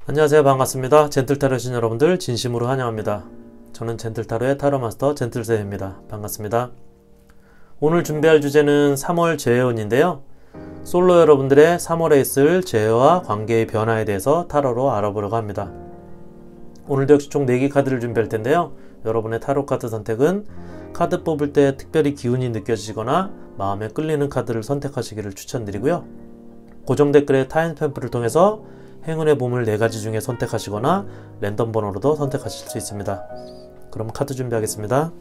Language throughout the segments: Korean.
안녕하세요. 반갑습니다. 젠틀타로 신 여러분들 진심으로 환영합니다. 저는 젠틀타로의 타로마스터 젠틀쌤입니다. 반갑습니다. 오늘 준비할 주제는 3월 재해운인데요. 솔로 여러분들의 3월에 있을 재해와 관계의 변화에 대해서 타로로 알아보려고 합니다. 오늘도 역시 총 4개 카드를 준비할 텐데요. 여러분의 타로 카드 선택은 카드 뽑을 때 특별히 기운이 느껴지거나 마음에 끌리는 카드를 선택하시기를 추천드리고요. 고정 댓글의 타임스탬프를 통해서 행운의 보물 4가지 중에 선택하시거나 랜덤 번호로도 선택하실 수 있습니다. 그럼 카드 준비하겠습니다.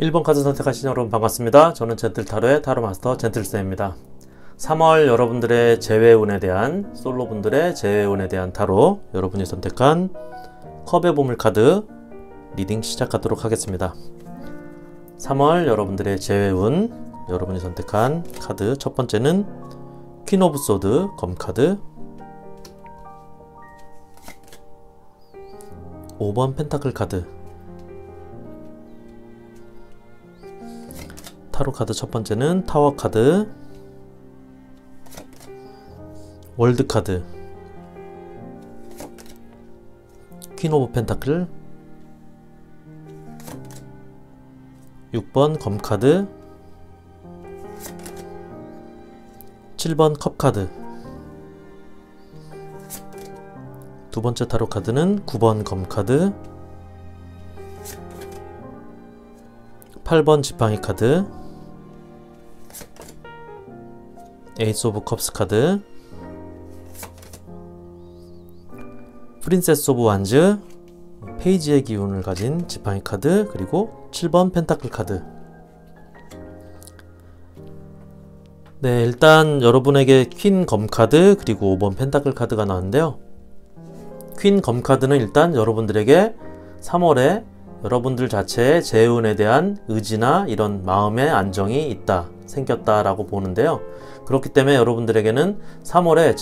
1번 카드 선택하신 여러분 반갑습니다. 저는 젠틀타로의 타로마스터 젠틀쌤입니다. 3월 여러분들의 재회운에 대한, 솔로분들의 재회운에 대한 타로, 여러분이 선택한 컵의 보물 카드 리딩 시작하도록 하겠습니다. 3월 여러분들의 재회운, 여러분이 선택한 카드 첫 번째는 퀸 오브 소드 검카드, 5번 펜타클 카드, 타로 카드 첫 번째는 타워 카드, 월드 카드, 퀸 오브 펜타클, 6번 검 카드, 7번 컵 카드, 두 번째 타로 카드는 9번 검 카드, 8번 지팡이 카드, 에이스 오브 컵스 카드, 프린세스 오브 완즈, 페이지의 기운을 가진 지팡이 카드, 그리고 7번 펜타클 카드. 네, 일단 여러분에게 퀸 검 카드 그리고 5번 펜타클 카드가 나왔는데요. 퀸 검 카드는 일단 여러분들에게 3월에 여러분들 자체의 재운에 대한 의지나 이런 마음의 안정이 있다, 생겼다 라고 보는데요. 그렇기 때문에 여러분들에게는 3월에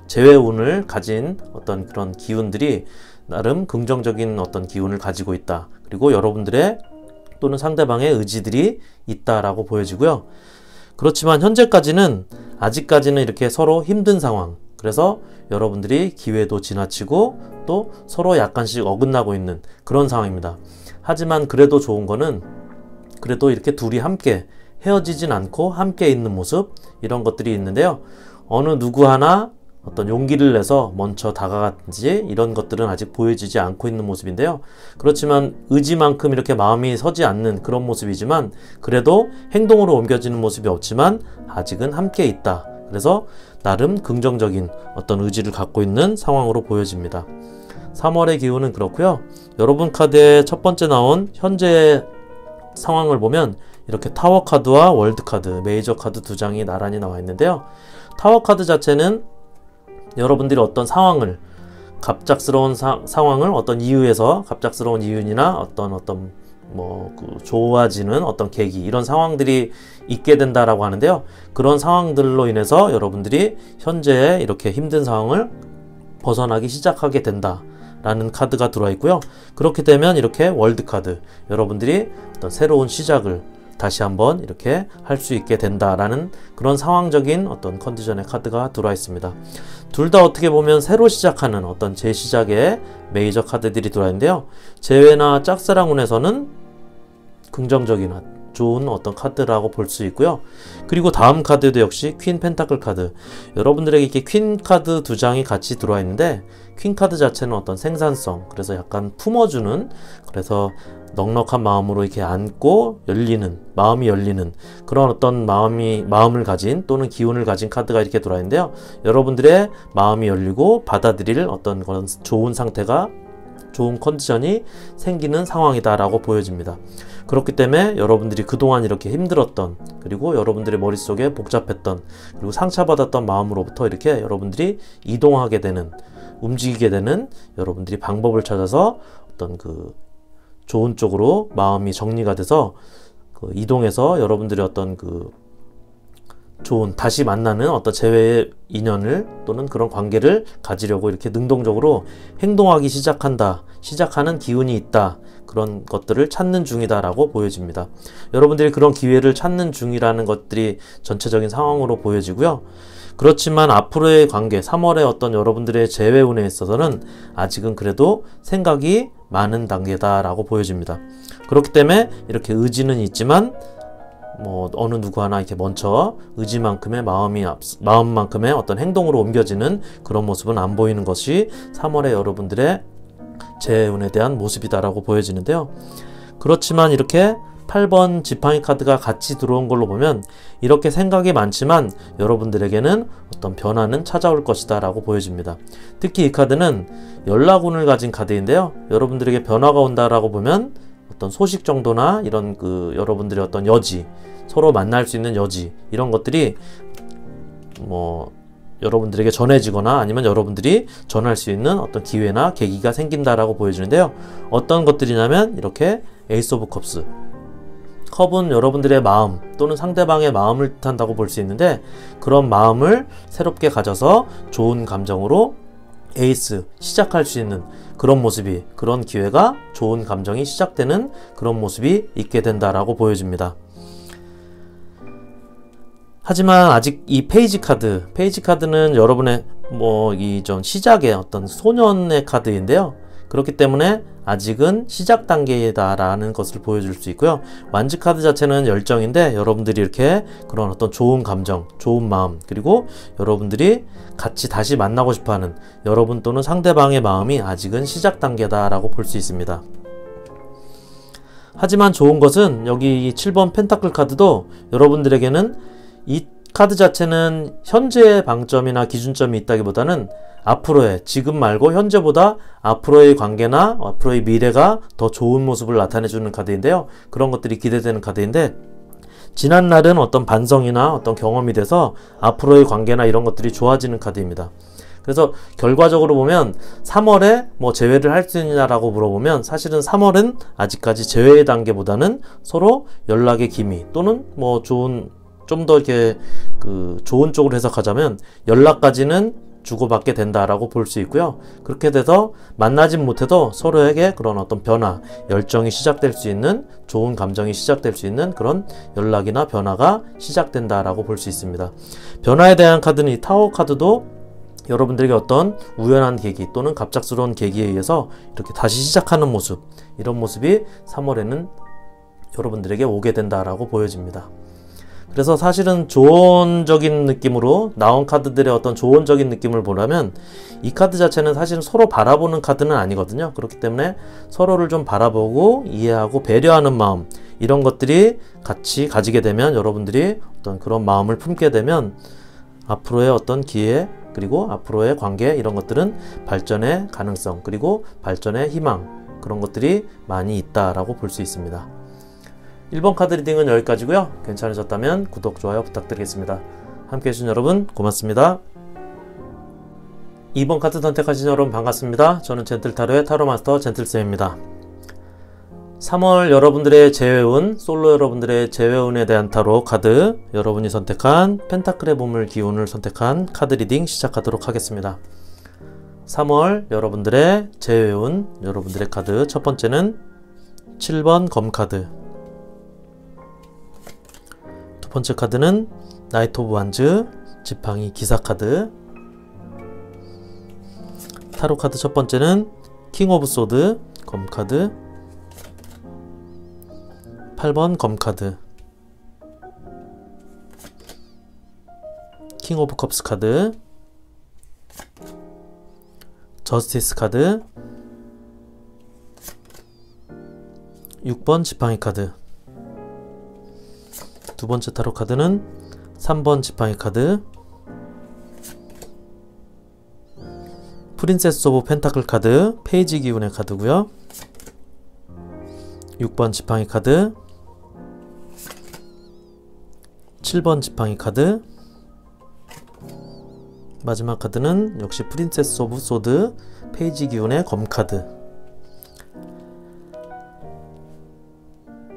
재회운을 가진 어떤 그런 기운들이 나름 긍정적인 어떤 기운을 가지고 있다. 그리고 여러분들의 또는 상대방의 의지들이 있다라고 보여지고요. 그렇지만 현재까지는 아직까지는 이렇게 서로 힘든 상황, 그래서 여러분들이 기회도 지나치고 또 서로 약간씩 어긋나고 있는 그런 상황입니다. 하지만 그래도 좋은 거는 그래도 이렇게 둘이 함께 헤어지진 않고 함께 있는 모습, 이런 것들이 있는데요. 어느 누구 하나 어떤 용기를 내서 먼저 다가갔는지 이런 것들은 아직 보여지지 않고 있는 모습인데요. 그렇지만 의지만큼 이렇게 마음이 서지 않는 그런 모습이지만 그래도 행동으로 옮겨지는 모습이 없지만 아직은 함께 있다. 그래서 나름 긍정적인 어떤 의지를 갖고 있는 상황으로 보여집니다. 3월의 기운은 그렇고요. 여러분 카드에 첫 번째 나온 현재 상황을 보면 이렇게 타워 카드와 월드 카드, 메이저 카드 두 장이 나란히 나와 있는데요. 타워 카드 자체는 여러분들이 어떤 상황을, 갑작스러운 상황을 어떤 이유에서, 갑작스러운 이유나 어떤 좋아지는 어떤 계기, 이런 상황들이 있게 된다라고 하는데요. 그런 상황들로 인해서 여러분들이 현재의 이렇게 힘든 상황을 벗어나기 시작하게 된다 라는 카드가 들어와 있고요. 그렇게 되면 이렇게 월드 카드, 여러분들이 어떤 새로운 시작을 다시 한번 이렇게 할 수 있게 된다라는 그런 상황적인 어떤 컨디션의 카드가 들어와 있습니다. 둘 다 어떻게 보면 새로 시작하는 어떤 재시작의 메이저 카드들이 들어와 있는데요. 재회나 짝사랑운에서는 긍정적인 좋은 어떤 카드라고 볼 수 있고요. 그리고 다음 카드도 역시 퀸 펜타클 카드. 여러분들에게 이렇게 퀸 카드 두 장이 같이 들어와 있는데 퀸 카드 자체는 어떤 생산성, 그래서 약간 품어주는, 그래서 넉넉한 마음으로 이렇게 안고 열리는, 마음이 열리는 그런 어떤 마음을 가진 또는 기운을 가진 카드가 이렇게 들어와 있는데요. 여러분들의 마음이 열리고 받아들일 어떤 그런 좋은 상태가, 좋은 컨디션이 생기는 상황이다 라고 보여집니다. 그렇기 때문에 여러분들이 그동안 이렇게 힘들었던, 그리고 여러분들의 머릿속에 복잡했던, 그리고 상처받았던 마음으로부터 이렇게 여러분들이 이동하게 되는, 움직이게 되는, 여러분들이 방법을 찾아서 어떤 그 좋은 쪽으로 마음이 정리가 돼서 이동해서 여러분들의 어떤 그 좋은, 다시 만나는 어떤 재회의 인연을 또는 그런 관계를 가지려고 이렇게 능동적으로 행동하기 시작하는 기운이 있다, 그런 것들을 찾는 중이다 라고 보여집니다. 여러분들이 그런 기회를 찾는 중이라는 것들이 전체적인 상황으로 보여지고요. 그렇지만 앞으로의 관계, 3월에 어떤 여러분들의 재회운에 있어서는 아직은 그래도 생각이 많은 단계다 라고 보여집니다. 그렇기 때문에 이렇게 의지는 있지만 어느 누구 하나 이렇게 먼저 의지만큼의 마음만큼의 어떤 행동으로 옮겨지는 그런 모습은 안 보이는 것이 3월의 여러분들의 재운에 대한 모습이다라고 보여지는데요. 그렇지만 이렇게 8번 지팡이 카드가 같이 들어온 걸로 보면 이렇게 생각이 많지만 여러분들에게는 어떤 변화는 찾아올 것이다 라고 보여집니다. 특히 이 카드는 연락운을 가진 카드인데요. 여러분들에게 변화가 온다라고 보면 어떤 소식 정도나 이런 여러분들의 어떤 여지, 서로 만날 수 있는 여지, 이런 것들이 뭐 여러분들에게 전해지거나 아니면 여러분들이 전할 수 있는 어떤 기회나 계기가 생긴다라고 보여주는데요. 어떤 것들이냐면 이렇게 에이스 오브 컵스, 컵은 여러분들의 마음 또는 상대방의 마음을 뜻한다고 볼 수 있는데, 그런 마음을 새롭게 가져서 좋은 감정으로 에이스 시작할 수 있는 그런 모습이, 그런 기회가, 좋은 감정이 시작되는 그런 모습이 있게 된다라고 보여집니다. 하지만 아직 이 페이지 카드는 여러분의 좀 시작의 어떤 소년의 카드인데요. 그렇기 때문에 아직은 시작 단계다라는 것을 보여줄 수 있고요. 완즈 카드 자체는 열정인데, 여러분들이 이렇게 그런 어떤 좋은 감정, 좋은 마음, 그리고 여러분들이 같이 다시 만나고 싶어하는 여러분 또는 상대방의 마음이 아직은 시작 단계다라고 볼 수 있습니다. 하지만 좋은 것은 여기 이 7번 펜타클 카드도 여러분들에게는 이 카드 자체는 현재의 방점이나 기준점이 있다기보다는 앞으로의, 지금 말고 현재보다 앞으로의 관계나 앞으로의 미래가 더 좋은 모습을 나타내주는 카드인데요. 그런 것들이 기대되는 카드인데, 지난 날은 어떤 반성이나 어떤 경험이 돼서 앞으로의 관계나 이런 것들이 좋아지는 카드입니다. 그래서 결과적으로 보면 3월에 제외를 할 수 있느냐라고 물어보면, 사실은 3월은 아직까지 제외의 단계보다는 서로 연락의 기미 또는 좀 더 이렇게 좋은 쪽으로 해석하자면 연락까지는 주고받게 된다라고 볼 수 있고요. 그렇게 돼서 만나진 못해도 서로에게 그런 어떤 변화, 열정이 시작될 수 있는, 좋은 감정이 시작될 수 있는 그런 연락이나 변화가 시작된다라고 볼 수 있습니다. 변화에 대한 카드는 이 타워 카드도 여러분들에게 어떤 우연한 계기 또는 갑작스러운 계기에 의해서 이렇게 다시 시작하는 모습, 이런 모습이 3월에는 여러분들에게 오게 된다라고 보여집니다. 그래서 사실은 조언적인 느낌으로 나온 카드들의 어떤 조언적인 느낌을 보려면, 이 카드 자체는 사실은 서로 바라보는 카드는 아니거든요. 그렇기 때문에 서로를 좀 바라보고 이해하고 배려하는 마음, 이런 것들이 같이 가지게 되면, 여러분들이 어떤 그런 마음을 품게 되면 앞으로의 어떤 기회, 그리고 앞으로의 관계, 이런 것들은 발전의 가능성, 그리고 발전의 희망, 그런 것들이 많이 있다라고 볼 수 있습니다. 1번 카드 리딩은 여기까지고요. 괜찮으셨다면 구독, 좋아요 부탁드리겠습니다. 함께 해주신 여러분 고맙습니다. 2번 카드 선택하신 여러분 반갑습니다. 저는 젠틀타로의 타로마스터 젠틀쌤입니다. 3월 여러분들의 재회운, 솔로 여러분들의 재회운에 대한 타로 카드, 여러분이 선택한 펜타클의 보물 기운을 선택한 카드 리딩 시작하도록 하겠습니다. 3월 여러분들의 재회운, 여러분들의 카드, 첫 번째는 7번 검 카드, 두 번째 카드는 나이트 오브 완즈, 지팡이 기사 카드, 타로 카드 첫 번째는 킹 오브 소드, 검 카드, 8번 검 카드, 킹 오브 컵스 카드, 저스티스 카드, 6번 지팡이 카드, 두 번째 타로 카드는 3번 지팡이 카드, 프린세스 오브 펜타클 카드, 페이지 기운의 카드고요. 6번 지팡이 카드, 7번 지팡이 카드, 마지막 카드는 역시 프린세스 오브 소드, 페이지 기운의 검 카드.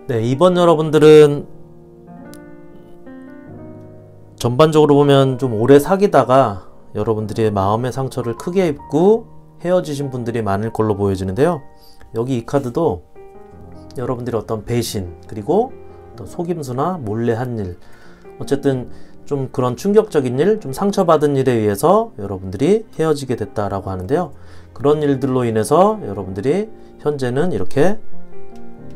네, 이번 여러분들은 전반적으로 보면 좀 오래 사귀다가 여러분들의 마음의 상처를 크게 입고 헤어지신 분들이 많을 걸로 보여지는데요. 여기 이 카드도 여러분들이 어떤 배신, 그리고 어떤 속임수나 몰래 한 일, 어쨌든 좀 그런 충격적인 일, 좀 상처받은 일에 의해서 여러분들이 헤어지게 됐다라고 하는데요. 그런 일들로 인해서 여러분들이 현재는 이렇게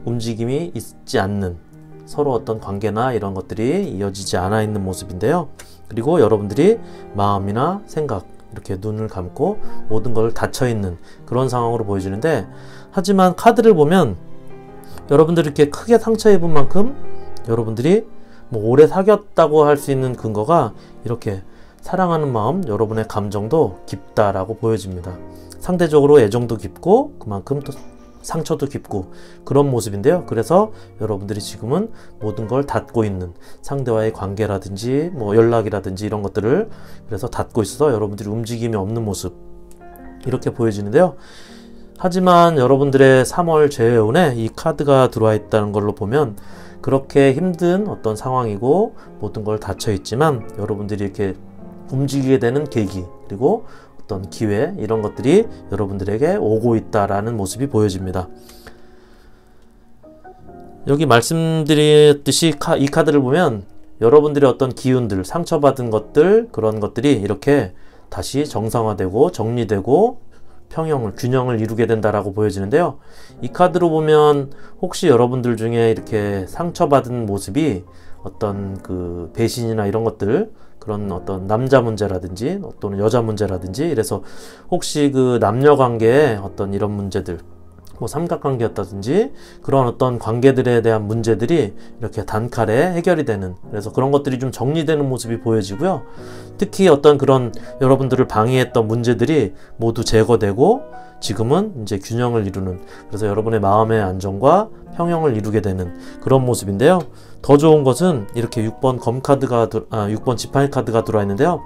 움직임이 있지 않는, 서로 어떤 관계나 이런 것들이 이어지지 않아 있는 모습인데요. 그리고 여러분들이 마음이나 생각, 이렇게 눈을 감고 모든 걸 닫혀 있는 그런 상황으로 보여지는데, 하지만 카드를 보면 여러분들이 이렇게 크게 상처 입은 만큼 여러분들이 오래 사귀었다고 할 수 있는 근거가 이렇게 사랑하는 마음, 여러분의 감정도 깊다라고 보여집니다. 상대적으로 애정도 깊고 그만큼 또 상처도 깊고 그런 모습인데요. 그래서 여러분들이 지금은 모든 걸 닫고 있는, 상대와의 관계라든지 뭐 연락이라든지 이런 것들을 그래서 닫고 있어서 여러분들이 움직임이 없는 모습, 이렇게 보여지는데요. 하지만 여러분들의 3월 재해운에 이 카드가 들어와 있다는 걸로 보면 그렇게 힘든 어떤 상황이고 모든 걸 닫혀 있지만 여러분들이 이렇게 움직이게 되는 계기, 그리고 어떤 기회, 이런 것들이 여러분들에게 오고 있다라는 모습이 보여집니다. 여기 말씀드렸듯이 이 카드를 보면 여러분들의 어떤 기운들, 상처받은 것들, 그런 것들이 이렇게 다시 정상화되고 정리되고 균형을 이루게 된다라고 보여지는데요. 이 카드로 보면 혹시 여러분들 중에 이렇게 상처받은 모습이 어떤 그 배신이나 이런 것들, 그런 어떤 남자 문제라든지 또는 여자 문제라든지, 이래서 혹시 그 남녀 관계에 어떤 이런 문제들, 뭐 삼각관계였다든지 그런 어떤 관계들에 대한 문제들이 이렇게 단칼에 해결이 되는, 그래서 그런 것들이 좀 정리되는 모습이 보여지고요. 특히 어떤 그런 여러분들을 방해했던 문제들이 모두 제거되고 지금은 이제 균형을 이루는, 그래서 여러분의 마음의 안정과 평형을 이루게 되는 그런 모습인데요. 더 좋은 것은 이렇게 6번 6번 지팡이 카드가 들어와 있는데요.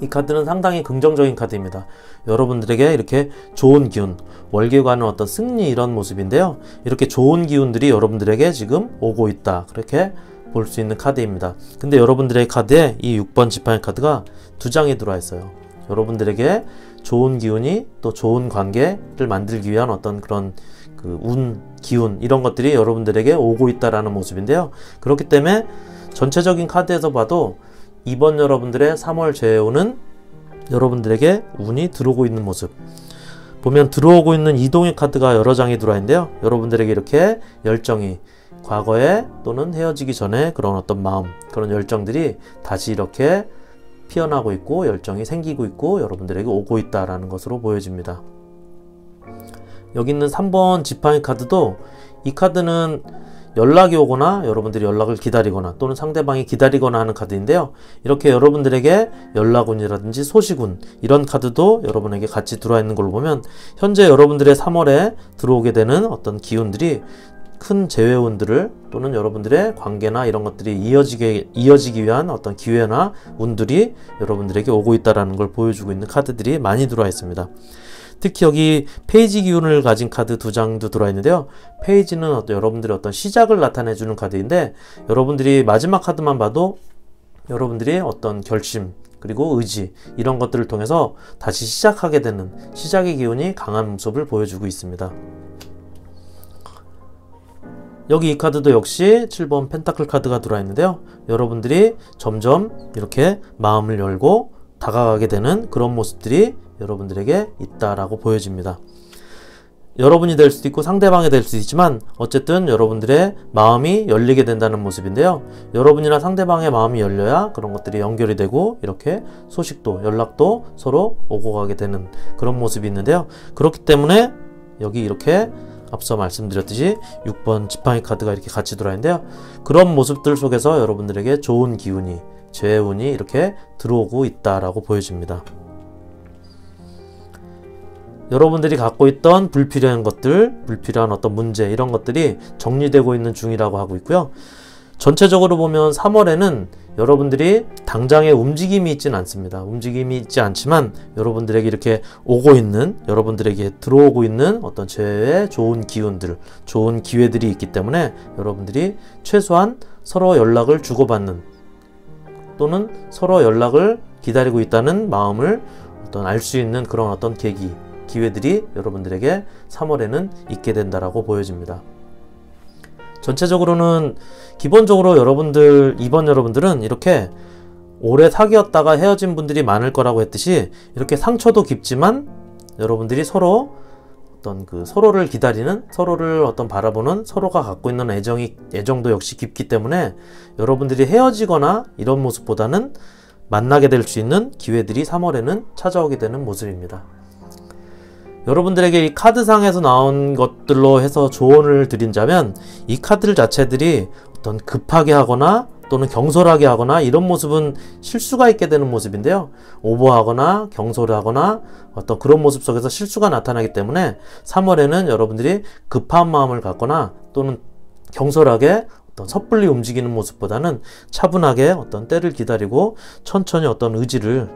이 카드는 상당히 긍정적인 카드입니다. 여러분들에게 이렇게 좋은 기운, 월계관의 어떤 승리, 이런 모습인데요. 이렇게 좋은 기운들이 여러분들에게 지금 오고 있다, 그렇게 볼 수 있는 카드입니다. 근데 여러분들의 카드에 이 6번 지팡이 카드가 2장이 들어와 있어요. 여러분들에게 좋은 기운이 또 좋은 관계를 만들기 위한 어떤 그런 그 기운, 이런 것들이 여러분들에게 오고 있다라는 모습인데요. 그렇기 때문에 전체적인 카드에서 봐도 이번 여러분들의 3월 재해운은 여러분들에게 운이 들어오고 있는 모습, 보면 들어오고 있는 이동의 카드가 여러 장이 들어와 있는데요. 여러분들에게 이렇게 열정이, 과거에 또는 헤어지기 전에 그런 어떤 마음, 그런 열정들이 다시 이렇게 피어나고 있고 열정이 생기고 있고 여러분들에게 오고 있다라는 것으로 보여집니다. 여기 있는 3번 지팡이 카드도, 이 카드는 연락이 오거나 여러분들이 연락을 기다리거나 또는 상대방이 기다리거나 하는 카드인데요. 이렇게 여러분들에게 연락운이라든지 소식운, 이런 카드도 여러분에게 같이 들어와 있는 걸로 보면 현재 여러분들의 3월에 들어오게 되는 어떤 기운들이 큰 재회운들을, 또는 여러분들의 관계나 이런 것들이 이어지기 위한 어떤 기회나 운들이 여러분들에게 오고 있다는 걸 보여주고 있는 카드들이 많이 들어와 있습니다. 특히 여기 페이지 기운을 가진 카드 2장도 들어와 있는데요. 페이지는 여러분들의 어떤 시작을 나타내주는 카드인데, 여러분들이 마지막 카드만 봐도 여러분들이 어떤 결심, 그리고 의지, 이런 것들을 통해서 다시 시작하게 되는 시작의 기운이 강한 모습을 보여주고 있습니다. 여기 이 카드도 역시 7번 펜타클 카드가 들어와 있는데요. 여러분들이 점점 이렇게 마음을 열고 다가가게 되는 그런 모습들이 여러분들에게 있다라고 보여집니다. 여러분이 될 수도 있고 상대방이 될 수도 있지만 어쨌든 여러분들의 마음이 열리게 된다는 모습인데요. 여러분이나 상대방의 마음이 열려야 그런 것들이 연결이 되고 이렇게 소식도, 연락도 서로 오고 가게 되는 그런 모습이 있는데요. 그렇기 때문에 여기 이렇게 앞서 말씀드렸듯이 6번 지팡이 카드가 이렇게 같이 들어와 있는데요. 그런 모습들 속에서 여러분들에게 좋은 기운이, 재해운이 이렇게 들어오고 있다라고 보여집니다. 여러분들이 갖고 있던 불필요한 것들, 불필요한 어떤 문제, 이런 것들이 정리되고 있는 중이라고 하고 있고요. 전체적으로 보면 3월에는 여러분들이 당장의 움직임이 있진 않습니다. 움직임이 있지 않지만 여러분들에게 이렇게 오고 있는, 여러분들에게 들어오고 있는 어떤 재회의 좋은 기운들, 좋은 기회들이 있기 때문에 여러분들이 최소한 서로 연락을 주고받는, 또는 서로 연락을 기다리고 있다는 마음을 어떤 알 수 있는 그런 어떤 계기, 기회들이 여러분들에게 3월에는 있게 된다라고 보여집니다. 전체적으로는 기본적으로 이번 여러분들은 이렇게 오래 사귀었다가 헤어진 분들이 많을 거라고 했듯이 이렇게 상처도 깊지만 여러분들이 서로 어떤 서로를 기다리는, 서로를 어떤 바라보는, 서로가 갖고 있는 애정도 역시 깊기 때문에 여러분들이 헤어지거나 이런 모습보다는 만나게 될 수 있는 기회들이 3월에는 찾아오게 되는 모습입니다. 여러분들에게 이 카드상에서 나온 것들로 해서 조언을 드린다면, 이 카드 자체들이 어떤 급하게 하거나 또는 경솔하게 하거나 이런 모습은 실수가 있게 되는 모습인데요. 오버하거나 경솔하거나 어떤 그런 모습 속에서 실수가 나타나기 때문에 3월에는 여러분들이 급한 마음을 갖거나 또는 경솔하게 어떤 섣불리 움직이는 모습보다는 차분하게 어떤 때를 기다리고 천천히 어떤 의지를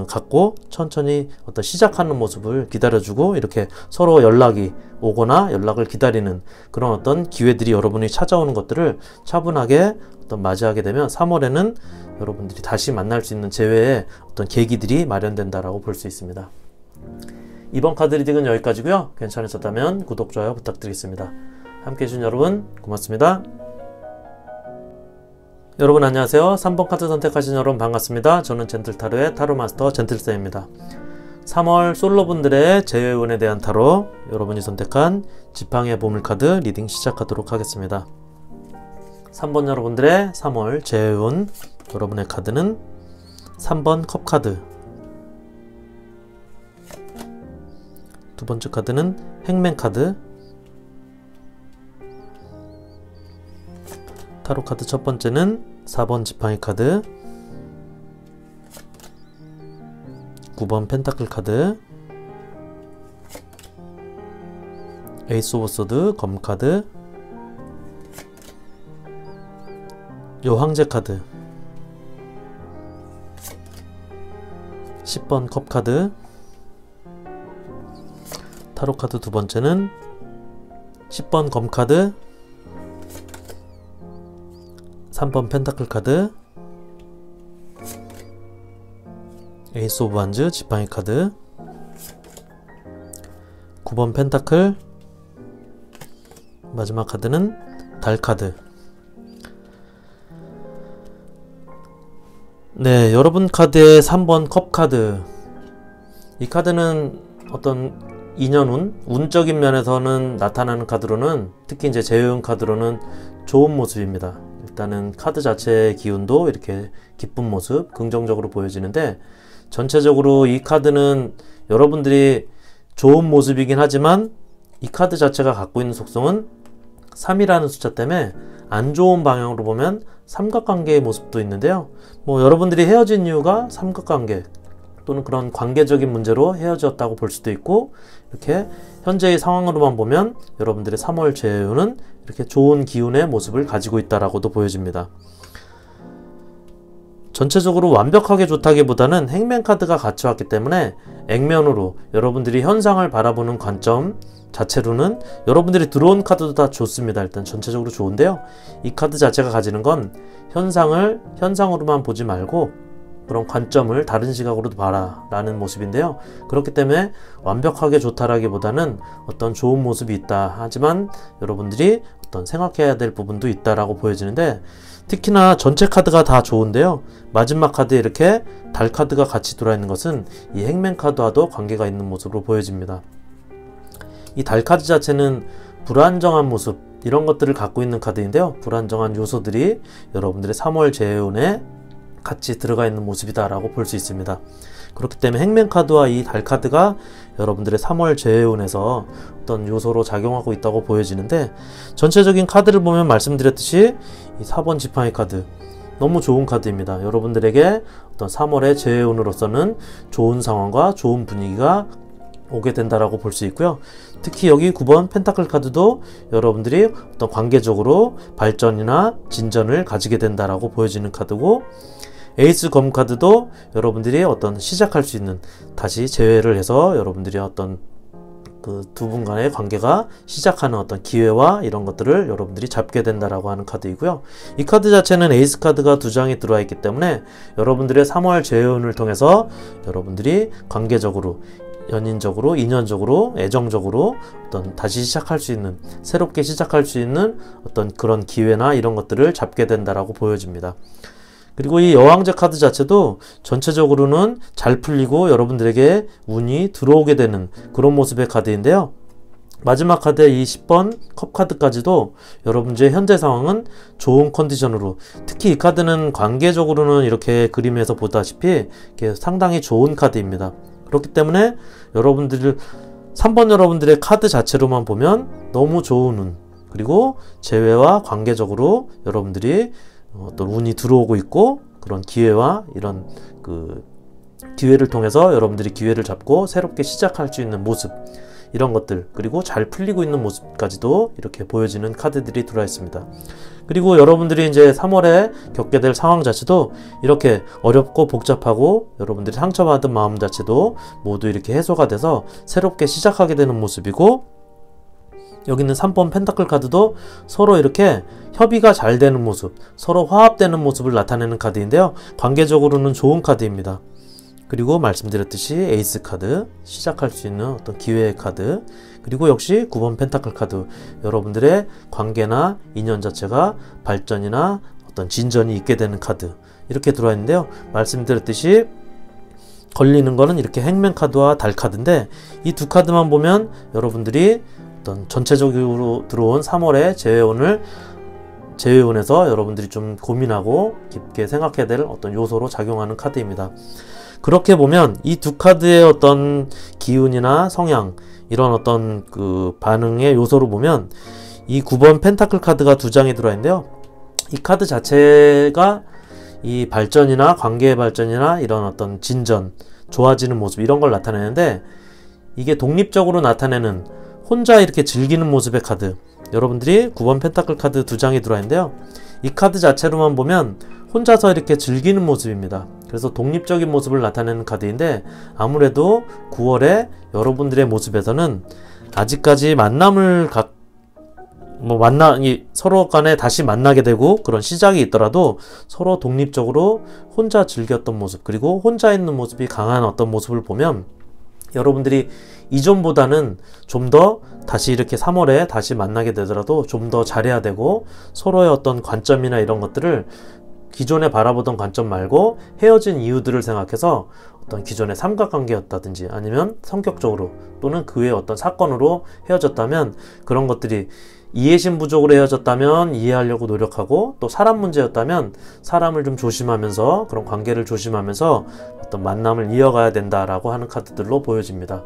갖고 천천히 어떤 시작하는 모습을 기다려주고 이렇게 서로 연락이 오거나 연락을 기다리는 그런 어떤 기회들이 여러분이 찾아오는 것들을 차분하게 어떤 맞이하게 되면 3월에는 여러분들이 다시 만날 수 있는 재회의 어떤 계기들이 마련된다라고 볼 수 있습니다. 이번 카드 리딩은 여기까지고요. 괜찮으셨다면 구독, 좋아요 부탁드리겠습니다. 함께 해주신 여러분 고맙습니다. 여러분 안녕하세요. 3번 카드 선택하신 여러분 반갑습니다. 저는 젠틀타로의 타로마스터 젠틀쌤입니다. 3월 솔로분들의 재회운에 대한 타로, 여러분이 선택한 지팡이의 보물카드 리딩 시작하도록 하겠습니다. 3번 여러분들의 3월 재회운, 여러분의 카드는 3번 컵카드, 두 번째 카드는 행맨카드, 타로 카드 첫 번째는 4번 지팡이 카드, 9번 펜타클 카드, 에이스 오브 소드 검 카드, 여황제 카드, 10번 컵 카드, 타로 카드 두 번째는 10번 검 카드, 3번 펜타클 카드, 에이스 오브 완즈 지팡이 카드, 9번 펜타클, 마지막 카드는 달 카드. 네, 여러분 카드의 3번 컵 카드. 이 카드는 어떤 인연운, 운적인 면에서는 나타나는 카드로는, 특히 이제 재회운 카드로는 좋은 모습입니다. 일단은 카드 자체의 기운도 이렇게 기쁜 모습, 긍정적으로 보여지는데, 전체적으로 이 카드는 여러분들이 좋은 모습이긴 하지만 이 카드 자체가 갖고 있는 속성은 3이라는 숫자 때문에 안 좋은 방향으로 보면 삼각관계의 모습도 있는데요. 여러분들이 헤어진 이유가 삼각관계 또는 그런 관계적인 문제로 헤어졌다고 볼 수도 있고, 이렇게 현재의 상황으로만 보면 여러분들의 3월 재회운은 이렇게 좋은 기운의 모습을 가지고 있다라고도 보여집니다. 전체적으로 완벽하게 좋다기보다는 행맨 카드가 같이 왔기 때문에 액면으로 여러분들이 현상을 바라보는 관점 자체로는 여러분들이 들어온 카드도 다 좋습니다. 일단 전체적으로 좋은데요. 이 카드 자체가 가지는 건 현상을 현상으로만 보지 말고 그런 관점을 다른 시각으로도 봐라 라는 모습인데요. 그렇기 때문에 완벽하게 좋다라기보다는 어떤 좋은 모습이 있다. 하지만 여러분들이 어떤 생각해야 될 부분도 있다라고 보여지는데, 특히나 전체 카드가 다 좋은데요. 마지막 카드에 이렇게 달 카드가 같이 들어있는 것은 이 행맨 카드와도 관계가 있는 모습으로 보여집니다. 이 달 카드 자체는 불안정한 모습, 이런 것들을 갖고 있는 카드인데요. 불안정한 요소들이 여러분들의 3월 재회운에 같이 들어가 있는 모습이다 라고 볼 수 있습니다. 그렇기 때문에 행맨 카드와 이 달 카드가 여러분들의 3월 재회운에서 어떤 요소로 작용하고 있다고 보여지는데, 전체적인 카드를 보면 말씀드렸듯이 이 4번 지팡이 카드 너무 좋은 카드입니다. 여러분들에게 어떤 3월의 재회운으로서는 좋은 상황과 좋은 분위기가 오게 된다라고 볼 수 있고요. 특히 여기 9번 펜타클 카드도 여러분들이 어떤 관계적으로 발전이나 진전을 가지게 된다라고 보여지는 카드고, 에이스 검 카드도 여러분들이 어떤 시작할 수 있는, 다시 재회를 해서 여러분들이 어떤 그 두 분 간의 관계가 시작하는 어떤 기회와 이런 것들을 여러분들이 잡게 된다라고 하는 카드이고요. 이 카드 자체는 에이스 카드가 두 장이 들어와 있기 때문에 여러분들의 3월 재회운을 통해서 여러분들이 관계적으로, 연인적으로, 인연적으로, 애정적으로 어떤 다시 시작할 수 있는, 새롭게 시작할 수 있는 어떤 그런 기회나 이런 것들을 잡게 된다라고 보여집니다. 그리고 이 여왕제 카드 자체도 전체적으로는 잘 풀리고 여러분들에게 운이 들어오게 되는 그런 모습의 카드인데요. 마지막 카드의 이 10번 컵 카드까지도 여러분들의 현재 상황은 좋은 컨디션으로, 특히 이 카드는 관계적으로는 이렇게 그림에서 보다시피 이렇게 상당히 좋은 카드입니다. 그렇기 때문에 여러분들 3번 여러분들의 카드 자체로만 보면 너무 좋은 운, 그리고 재회와 관계적으로 여러분들이 어떤 운이 들어오고 있고, 그런 기회와 이런 그 기회를 통해서 여러분들이 기회를 잡고 새롭게 시작할 수 있는 모습, 이런 것들, 그리고 잘 풀리고 있는 모습까지도 이렇게 보여지는 카드들이 들어와 있습니다. 그리고 여러분들이 이제 3월에 겪게 될 상황 자체도 이렇게 어렵고 복잡하고, 여러분들이 상처받은 마음 자체도 모두 이렇게 해소가 돼서 새롭게 시작하게 되는 모습이고, 여기 있는 3번 펜타클 카드도 서로 이렇게 협의가 잘 되는 모습, 서로 화합되는 모습을 나타내는 카드인데요, 관계적으로는 좋은 카드입니다. 그리고 말씀드렸듯이 에이스 카드, 시작할 수 있는 어떤 기회의 카드, 그리고 역시 9번 펜타클 카드, 여러분들의 관계나 인연 자체가 발전이나 어떤 진전이 있게 되는 카드, 이렇게 들어와 있는데요, 말씀드렸듯이 걸리는 거는 이렇게 행맨 카드와 달 카드인데, 이 두 카드만 보면 여러분들이 어떤 전체적으로 들어온 3월의 재회운에서 여러분들이 좀 고민하고 깊게 생각해야 될 어떤 요소로 작용하는 카드입니다. 그렇게 보면 이 두 카드의 어떤 기운이나 성향, 이런 어떤 그 반응의 요소로 보면 이 9번 펜타클 카드가 2장이 들어와 있는데요, 이 카드 자체가 이 발전이나 관계의 발전이나 이런 어떤 진전, 좋아지는 모습, 이런 걸 나타내는데, 이게 독립적으로 나타내는, 혼자 이렇게 즐기는 모습의 카드, 여러분들이 9번 펜타클 카드 2장이 들어와 있는데요, 이 카드 자체로만 보면 혼자서 이렇게 즐기는 모습입니다. 그래서 독립적인 모습을 나타내는 카드인데, 아무래도 9월에 여러분들의 모습에서는 아직까지 서로 간에 다시 만나게 되고 그런 시작이 있더라도 서로 독립적으로 혼자 즐겼던 모습, 그리고 혼자 있는 모습이 강한 어떤 모습을 보면, 여러분들이 이전보다는 좀 더 다시 이렇게 3월에 다시 만나게 되더라도 좀 더 잘해야 되고, 서로의 어떤 관점이나 이런 것들을 기존에 바라보던 관점 말고 헤어진 이유들을 생각해서 어떤 기존의 삼각관계였다든지, 아니면 성격적으로 또는 그 외의 어떤 사건으로 헤어졌다면, 그런 것들이 이해심 부족으로 헤어졌다면 이해하려고 노력하고, 또 사람 문제였다면 사람을 좀 조심하면서, 그런 관계를 조심하면서 어떤 만남을 이어가야 된다라고 하는 카드들로 보여집니다.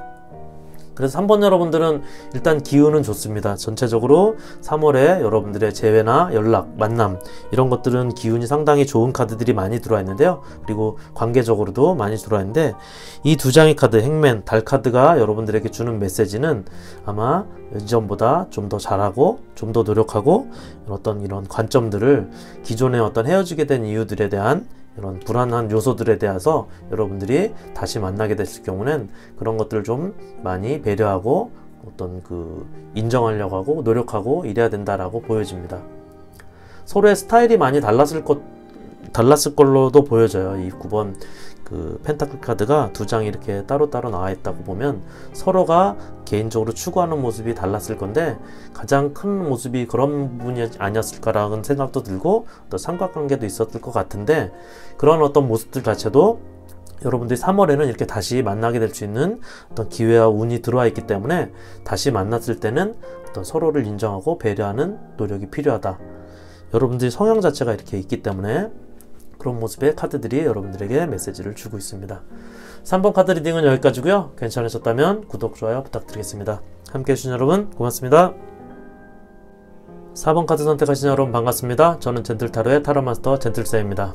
그래서 3번 여러분들은 일단 기운은 좋습니다. 전체적으로 3월에 여러분들의 재회나 연락, 만남, 이런 것들은 기운이 상당히 좋은 카드들이 많이 들어와 있는데요, 그리고 관계적으로도 많이 들어와 있는데, 이 2장의 카드, 행맨, 달 카드가 여러분들에게 주는 메시지는 아마 이전보다 좀 더 잘하고 좀 더 노력하고, 어떤 이런 관점들을, 기존의 어떤 헤어지게 된 이유들에 대한 이런 불안한 요소들에 대해서 여러분들이 다시 만나게 됐을 경우는 그런 것들을 좀 많이 배려하고 어떤 그 인정하려고 하고 노력하고 이래야 된다라고 보여집니다. 서로의 스타일이 많이 달랐을 걸로도 보여져요. 이 9번 그 펜타클 카드가 2장이 이렇게 따로따로 나와 있다고 보면 서로가 개인적으로 추구하는 모습이 달랐을 건데, 가장 큰 모습이 그런 부분이 아니었을까라는 생각도 들고, 또 삼각관계도 있었을 것 같은데, 그런 어떤 모습들 자체도 여러분들이 3월에는 이렇게 다시 만나게 될 수 있는 어떤 기회와 운이 들어와 있기 때문에, 다시 만났을 때는 어떤 서로를 인정하고 배려하는 노력이 필요하다, 여러분들이 성향 자체가 이렇게 있기 때문에 그런 모습의 카드들이 여러분들에게 메시지를 주고 있습니다. 3번 카드 리딩은 여기까지고요. 괜찮으셨다면 구독, 좋아요 부탁드리겠습니다. 함께 해주신 여러분 고맙습니다. 4번 카드 선택하신 여러분 반갑습니다. 저는 젠틀타로의 타로마스터 젠틀쌤입니다.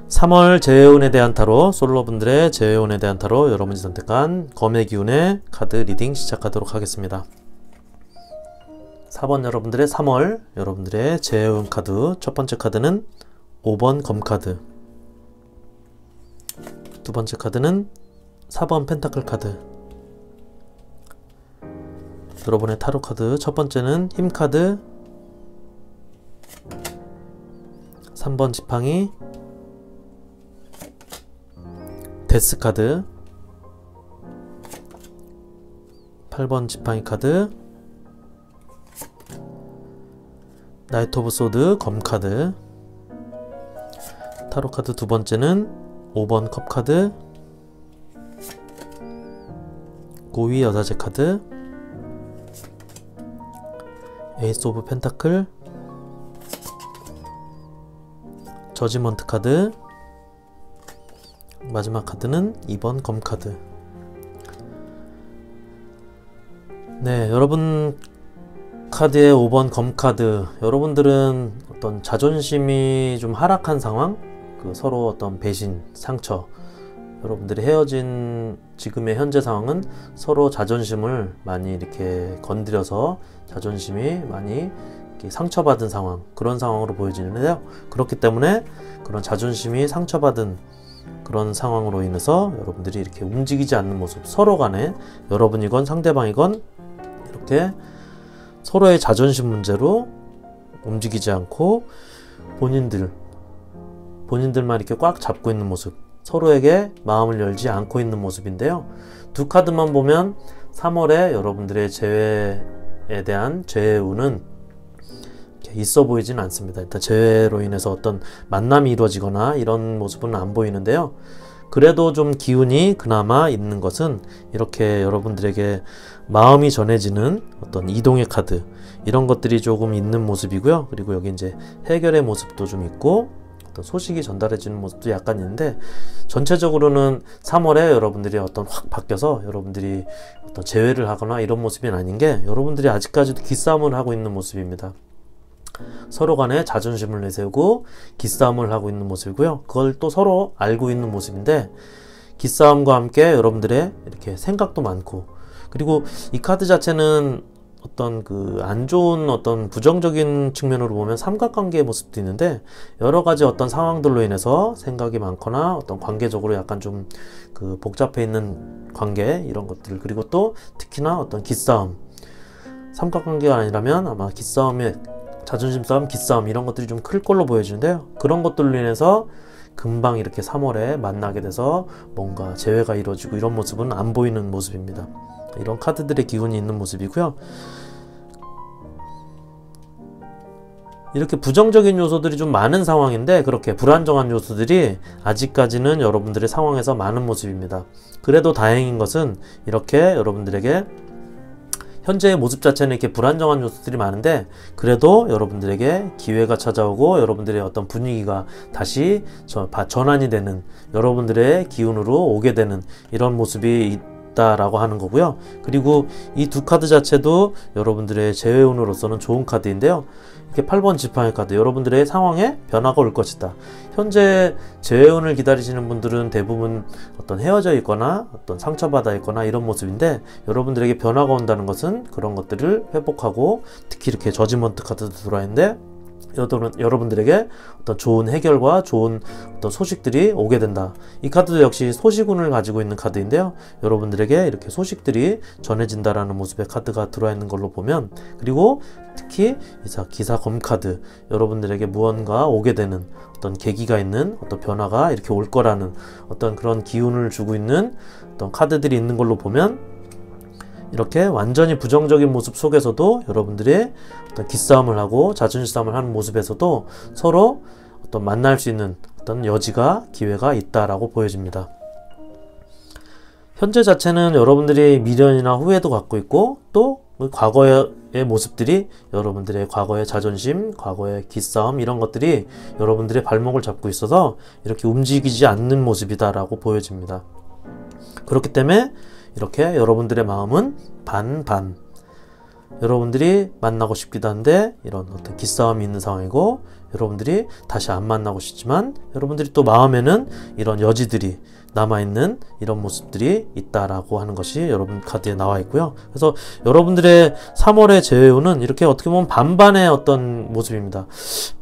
3월 재회운에 대한 타로, 솔로분들의 재회운에 대한 타로, 여러분이 선택한 검의 기운의 카드 리딩 시작하도록 하겠습니다. 4번 여러분들의 3월 여러분들의 재회운 카드, 첫 번째 카드는 5번 검카드, 두 번째 카드는 4번 펜타클 카드. 여러분의 타로 카드 첫 번째는 힘카드, 3번 지팡이, 데스 카드, 8번 지팡이 카드, 나이트 오브 소드 검 카드. 타로 카드 두 번째는 5번 컵 카드, 고위 여자제 카드, 에이스 오브 펜타클, 저지먼트 카드, 마지막 카드는 2번 검 카드. 네, 여러분 카드의 5번 검카드. 여러분들은 어떤 자존심이 좀 하락한 상황, 서로 어떤 배신, 상처, 여러분들이 헤어진 지금의 현재 상황은 서로 자존심을 많이 이렇게 건드려서 자존심이 많이 이렇게 상처받은 상황, 그런 상황으로 보여지는데요. 그렇기 때문에 그런 자존심이 상처받은 그런 상황으로 인해서 여러분들이 이렇게 움직이지 않는 모습, 서로 간에 여러분이건 상대방이건 이렇게 서로의 자존심 문제로 움직이지 않고 본인들만 이렇게 꽉 잡고 있는 모습, 서로에게 마음을 열지 않고 있는 모습인데요. 두 카드만 보면 3월에 여러분들의 재회에 대한 재회 운은 있어 보이진 않습니다. 일단 재회로 인해서 어떤 만남이 이루어지거나 이런 모습은 안 보이는데요. 그래도 좀 기운이 그나마 있는 것은 이렇게 여러분들에게 마음이 전해지는 어떤 이동의 카드, 이런 것들이 조금 있는 모습이고요. 그리고 여기 이제 해결의 모습도 좀 있고 어떤 소식이 전달해지는 모습도 약간 있는데, 전체적으로는 3월에 여러분들이 어떤 확 바뀌어서 여러분들이 어떤 재회를 하거나 이런 모습이 아닌 게, 여러분들이 아직까지도 기싸움을 하고 있는 모습입니다. 서로 간에 자존심을 내세우고 기싸움을 하고 있는 모습이고요. 그걸 또 서로 알고 있는 모습인데, 기싸움과 함께 여러분들의 이렇게 생각도 많고, 그리고 이 카드 자체는 어떤 안 좋은 어떤 부정적인 측면으로 보면 삼각관계의 모습도 있는데, 여러 가지 어떤 상황들로 인해서 생각이 많거나 어떤 관계적으로 약간 좀 복잡해 있는 관계, 이런 것들, 그리고 또 특히나 어떤 기싸움, 삼각관계가 아니라면 아마 기싸움의 자존심 싸움, 기싸움, 이런 것들이 좀 클 걸로 보여지는데요. 그런 것들로 인해서 금방 이렇게 3월에 만나게 돼서 뭔가 재회가 이루어지고 이런 모습은 안 보이는 모습입니다. 이런 카드들의 기운이 있는 모습이고요. 이렇게 부정적인 요소들이 좀 많은 상황인데, 그렇게 불안정한 요소들이 아직까지는 여러분들의 상황에서 많은 모습입니다. 그래도 다행인 것은 이렇게 여러분들에게 현재의 모습 자체는 이렇게 불안정한 요소들이 많은데, 그래도 여러분들에게 기회가 찾아오고 여러분들의 어떤 분위기가 다시 전환이 되는, 여러분들의 기운으로 오게 되는 이런 모습이 있다라고 하는 거고요. 그리고 이 두 카드 자체도 여러분들의 재회운으로서는 좋은 카드인데요. 이렇게 8번 지팡이 카드, 여러분들의 상황에 변화가 올 것이다. 현재 재회운을 기다리시는 분들은 대부분 어떤 헤어져 있거나 어떤 상처받아 있거나 이런 모습인데, 여러분들에게 변화가 온다는 것은 그런 것들을 회복하고, 특히 이렇게 저지먼트 카드도 들어와 있는데, 여러분들에게 어떤 좋은 해결과 좋은 어떤 소식들이 오게 된다. 이 카드도 역시 소식운을 가지고 있는 카드인데요. 여러분들에게 이렇게 소식들이 전해진다라는 모습의 카드가 들어와 있는 걸로 보면, 그리고 특히 기사 검 카드, 여러분들에게 무언가 오게 되는 어떤 계기가 있는 어떤 변화가 이렇게 올 거라는 어떤 그런 기운을 주고 있는 어떤 카드들이 있는 걸로 보면, 이렇게 완전히 부정적인 모습 속에서도 여러분들이 어떤 기싸움을 하고 자존심 싸움을 하는 모습에서도 서로 어떤 만날 수 있는 어떤 여지가, 기회가 있다라고 보여집니다. 현재 자체는 여러분들이 미련이나 후회도 갖고 있고, 또 과거의 모습들이 여러분들의 과거의 자존심, 과거의 기싸움, 이런 것들이 여러분들의 발목을 잡고 있어서 이렇게 움직이지 않는 모습이다라고 보여집니다. 그렇기 때문에 이렇게 여러분들의 마음은 반반, 여러분들이 만나고 싶기도 한데 이런 어떤 기싸움이 있는 상황이고, 여러분들이 다시 안 만나고 싶지만 여러분들이 또 마음에는 이런 여지들이 남아있는 이런 모습들이 있다라고 하는 것이 여러분 카드에 나와 있고요. 그래서 여러분들의 3월의 재회운은 이렇게 어떻게 보면 반반의 어떤 모습입니다.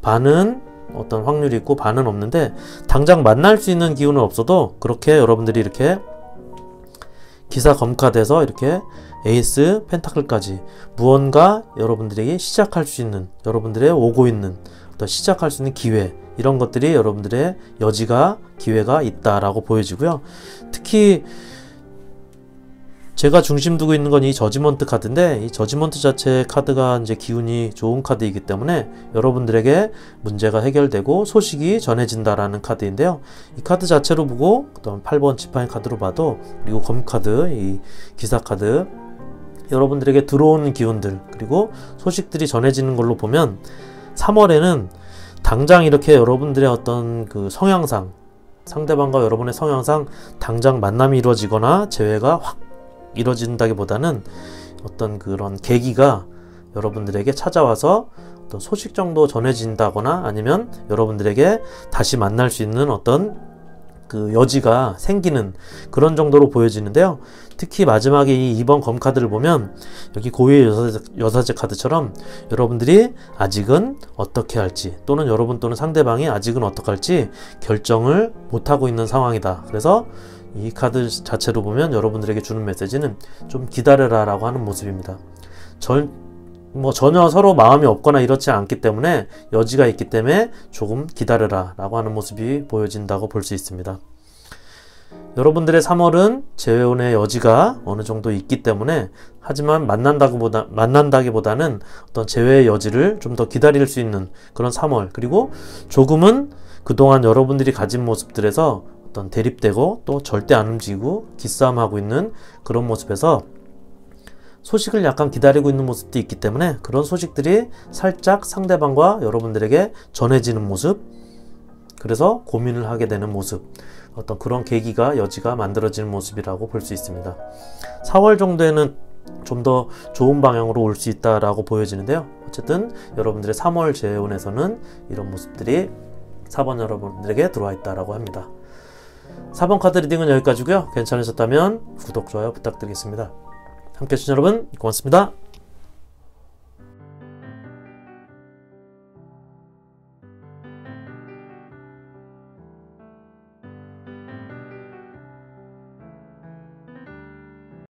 반은 어떤 확률이 있고 반은 없는데, 당장 만날 수 있는 기운은 없어도 그렇게 여러분들이 이렇게 기사 검카드에서 이렇게 에이스 펜타클까지 무언가 여러분들에게 시작할 수 있는, 여러분들의 오고 있는 어떤 시작할 수 있는 기회, 이런 것들이 여러분들의 여지가, 기회가 있다라고 보여지고요. 특히 제가 중심 두고 있는 건 이 저지먼트 카드인데, 이 저지먼트 자체 카드가 이제 기운이 좋은 카드이기 때문에 여러분들에게 문제가 해결되고 소식이 전해진다라는 카드인데요. 이 카드 자체로 보고, 그다음 8번 지팡이 카드로 봐도, 그리고 검 카드, 이 기사 카드, 여러분들에게 들어오는 기운들, 그리고 소식들이 전해지는 걸로 보면 3월에는 당장 이렇게 여러분들의 어떤 성향상, 상대방과 여러분의 성향상 당장 만남이 이루어지거나 재회가 확 이루어진다기보다는 어떤 그런 계기가 여러분들에게 찾아와서 어떤 소식 정도 전해진다거나 아니면 여러분들에게 다시 만날 수 있는 어떤 그 여지가 생기는 그런 정도로 보여지는데요. 특히 마지막에 이 2번 검카드를 보면 여기 고유의 여사제 카드처럼 여러분들이 아직은 어떻게 할지 또는 여러분 또는 상대방이 아직은 어떻게 할지 결정을 못하고 있는 상황이다. 그래서 이 카드 자체로 보면 여러분들에게 주는 메시지는 좀 기다려라 라고 하는 모습입니다. 전혀 서로 마음이 없거나 이렇지 않기 때문에 여지가 있기 때문에 조금 기다려라 라고 하는 모습이 보여진다고 볼 수 있습니다. 여러분들의 3월은 재혼의 여지가 어느 정도 있기 때문에 하지만 만난다기보다는 어떤 재회의 여지를 좀 더 기다릴 수 있는 그런 3월, 그리고 조금은 그동안 여러분들이 가진 모습들에서 어떤 대립되고 또 절대 안 움직이고 기싸움하고 있는 그런 모습에서 소식을 약간 기다리고 있는 모습도 있기 때문에 그런 소식들이 살짝 상대방과 여러분들에게 전해지는 모습, 그래서 고민을 하게 되는 모습, 어떤 그런 계기가 여지가 만들어지는 모습이라고 볼 수 있습니다. 4월 정도에는 좀 더 좋은 방향으로 올 수 있다라고 보여지는데요. 어쨌든 여러분들의 3월 재혼에서는 이런 모습들이 4번 여러분들에게 들어와 있다라고 합니다. 4번 카드 리딩은 여기까지고요. 괜찮으셨다면 구독, 좋아요 부탁드리겠습니다. 함께 해주신 여러분 고맙습니다.